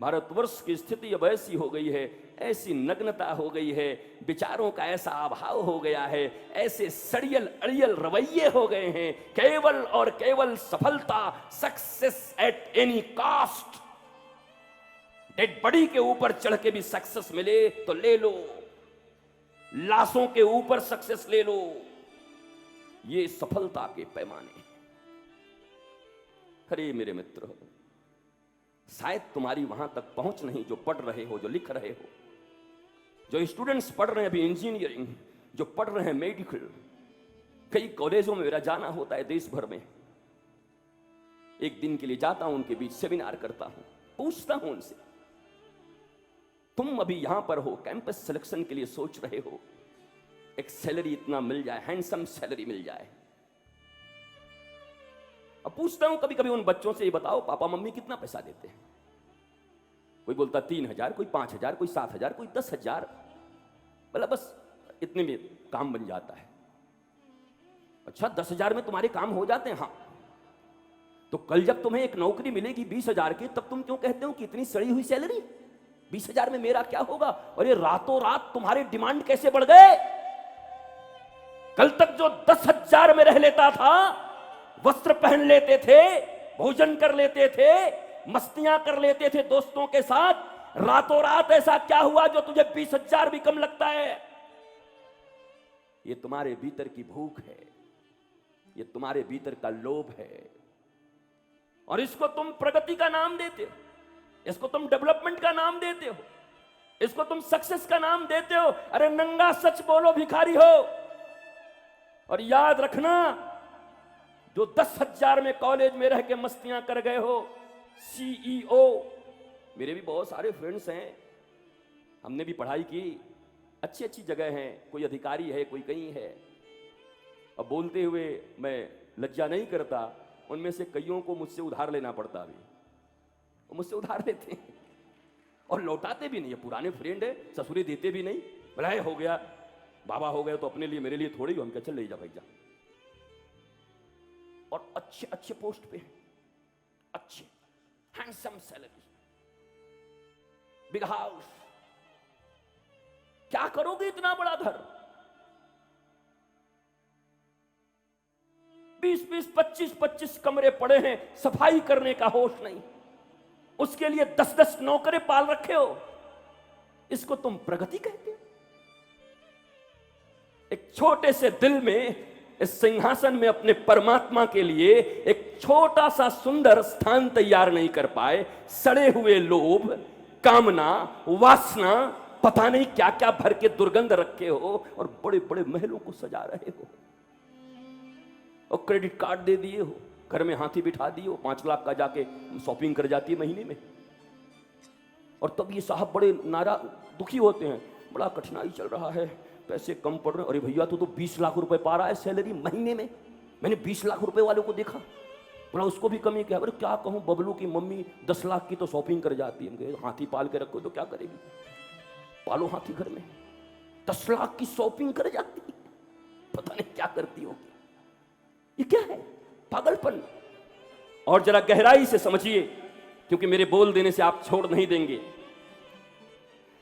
भारतवर्ष की स्थिति अब ऐसी हो गई है, ऐसी नग्नता हो गई है, विचारों का ऐसा अभाव हो गया है, ऐसे सड़ियल अड़ियल रवैये हो गए हैं, केवल और केवल सफलता, success at any cost. Dead body के ऊपर चढ़ के भी सक्सेस मिले तो ले लो, लाशों के ऊपर सक्सेस ले लो। ये सफलता के पैमाने। अरे मेरे मित्र, शायद तुम्हारी वहां तक पहुंच नहीं जो पढ़ रहे हो, जो लिख रहे हो, जो स्टूडेंट्स पढ़ रहे हैं अभी इंजीनियरिंग, जो पढ़ रहे हैं मेडिकल। कई कॉलेजों में मेरा जाना होता है देश भर में, एक दिन के लिए जाता हूं, उनके बीच सेमिनार करता हूं, पूछता हूं उनसे, तुम अभी यहां पर हो, कैंपस सिलेक्शन के लिए सोच रहे हो, एक सैलरी इतना मिल जाए, हैंडसम सैलरी मिल जाए। अब पूछता हूं कभी कभी उन बच्चों से, ये बताओ पापा मम्मी कितना पैसा देते हैं? कोई बोलता 3,000, कोई 5,000, कोई 7,000, कोई 10,000। बोला बस इतने में काम बन जाता है। अच्छा 10,000 में तुम्हारे काम हो जाते हैं? हाँ। तो कल जब तुम्हें एक नौकरी मिलेगी 20,000 की, तब तुम क्यों कहते हो कि इतनी सड़ी हुई सैलरी, 20,000 में मेरा क्या होगा? और ये रातों रात तुम्हारे डिमांड कैसे बढ़ गए? कल तक जो 10,000 में रह लेता था, वस्त्र पहन लेते थे, भोजन कर लेते थे, मस्तियां कर लेते थे दोस्तों के साथ, रातों रात ऐसा क्या हुआ जो तुझे 20,000 भी कम लगता है? ये तुम्हारे भीतर की भूख है, ये तुम्हारे भीतर का लोभ है, और इसको तुम प्रगति का नाम देते हो, इसको तुम डेवलपमेंट का नाम देते हो, इसको तुम सक्सेस का नाम देते हो। अरे नंगा सच बोलो भिखारी हो। और याद रखना, जो 10,000 में कॉलेज में रह के मस्तियां कर गए हो, CEO, मेरे भी बहुत सारे फ्रेंड्स हैं, हमने भी पढ़ाई की, अच्छी अच्छी जगह हैं, कोई अधिकारी है, कोई कहीं है। अब बोलते हुए मैं लज्जा नहीं करता, उनमें से कईयों को मुझसे उधार लेना पड़ता अभी, वो मुझसे उधार लेते हैं और लौटाते भी नहीं है। पुराने फ्रेंड है, ससुरे देते भी नहीं, भला हो गया बाबा हो गए तो अपने लिए मेरे लिए थोड़ी, हम क्या चल ले जा भाई जा। और अच्छे अच्छे पोस्ट पे, अच्छे हैंडसम सैलरी, बिग हाउस। क्या करोगे इतना बड़ा घर? 20-20, 25-25 कमरे पड़े हैं, सफाई करने का होश नहीं, उसके लिए 10-10 नौकरे पाल रखे हो, इसको तुम प्रगति कहते हो? एक छोटे से दिल में, इस सिंहासन में अपने परमात्मा के लिए एक छोटा सा सुंदर स्थान तैयार नहीं कर पाए, सड़े हुए लोभ, कामना, वासना, पता नहीं क्या क्या भर के दुर्गंध रखे हो, और बड़े बड़े महलों को सजा रहे हो, और क्रेडिट कार्ड दे दिए हो, घर में हाथी बिठा दिए हो, 5 लाख का जाके शॉपिंग कर जाती है महीने में। और तब ये साहब बड़े दुखी होते हैं, बड़ा कठिनाई चल रहा है, पैसे कम पड़ रहे। अरे भैया तो 20 लाख रुपए पा रहा है सैलरी महीने में, मैंने 20 लाख रुपए वालों को देखा, बोला उसको भी कमी क्या? अरे क्या कहूँ, बबलू की मम्मी 10 लाख की तो शॉपिंग कर जाती है। हाथी पाल के रखो तो क्या करेगी? पालो हाथी घर में, 10 लाख की शॉपिंग कर जाती है, पता नहीं क्या करती होगी। ये क्या है? पागलपन। और जरा गहराई से समझिए, क्योंकि मेरे बोल देने से आप छोड़ नहीं देंगे।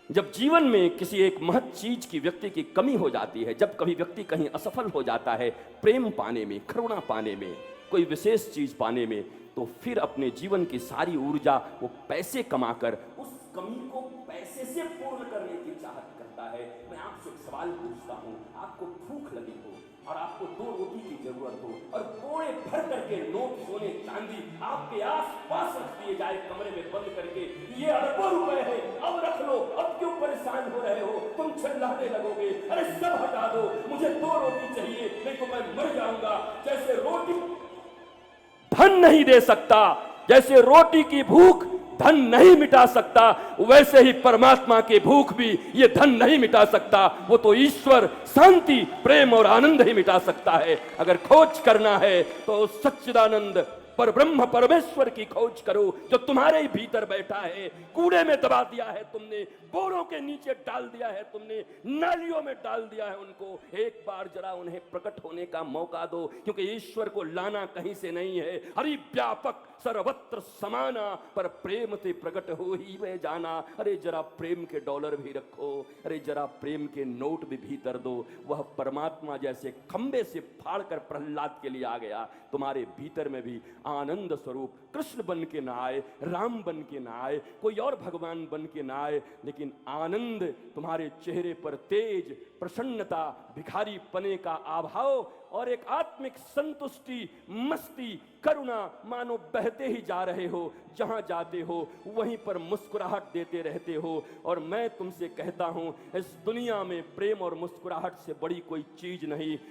जब जीवन में किसी एक महत चीज की व्यक्ति की कमी हो जाती है, जब कभी व्यक्ति कहीं असफल हो जाता है प्रेम पाने में, करुणा पाने में, कोई विशेष चीज पाने में, तो फिर अपने जीवन की सारी ऊर्जा वो पैसे कमाकर उस कमी को पैसे से पूर्ण करने की चाहत करता है। मैं आपसे एक सवाल पूछता हूं, आपको भूख लगी हो और आपको 2 रोटी की जरूरत हो, और कोड़े भर करके नोट, सोने, चांदी आपके आस पास रख दिए जाए कमरे में बंद करके, ये अरबों रुपए है, अब रख लो, अब क्यों परेशान हो रहे हो? तुम चिल्लाने लगोगे, अरे सब हटा दो, मुझे 2 रोटी चाहिए, नहीं तो मैं मर जाऊंगा। जैसे रोटी धन नहीं दे सकता, जैसे रोटी की भूख धन नहीं मिटा सकता, वैसे ही परमात्मा की भूख भी ये धन नहीं मिटा सकता। वो तो ईश्वर, शांति, प्रेम और आनंद ही मिटा सकता है। अगर खोज करना है तो सच्चिदानंद पर ब्रह्म परमेश्वर की खोज करो जो तुम्हारे ही भीतर बैठा है। कूड़े में दबा दिया है तुमने, बोरों के नीचे डाल दिया है तुमने, नालियों में डाल दिया है उनको। एक बार जरा उन्हें प्रकट होने का मौका दो, क्योंकि ईश्वर को लाना कहीं से नहीं है। हरि व्यापक सर्वत्र समाना, पर प्रेम से प्रकट हो ही में जाना। अरे जरा प्रेम के डॉलर भी रखो, अरे जरा प्रेम के नोट भी भीतर दो। वह परमात्मा जैसे खंबे से फाड़कर प्रहलाद के लिए आ गया, तुम्हारे भीतर में भी आनंद स्वरूप कृष्ण बन के ना आए, राम बन के ना आए, कोई और भगवान बन के ना आए, लेकिन आनंद तुम्हारे चेहरे पर तेज, प्रसन्नता, भिखारी पने का अभाव और एक आत्मिक संतुष्टि, मस्ती, करुणा, मानो बहते ही जा रहे हो। जहां जाते हो वहीं पर मुस्कुराहट देते रहते हो। और मैं तुमसे कहता हूं, इस दुनिया में प्रेम और मुस्कुराहट से बड़ी कोई चीज नहीं।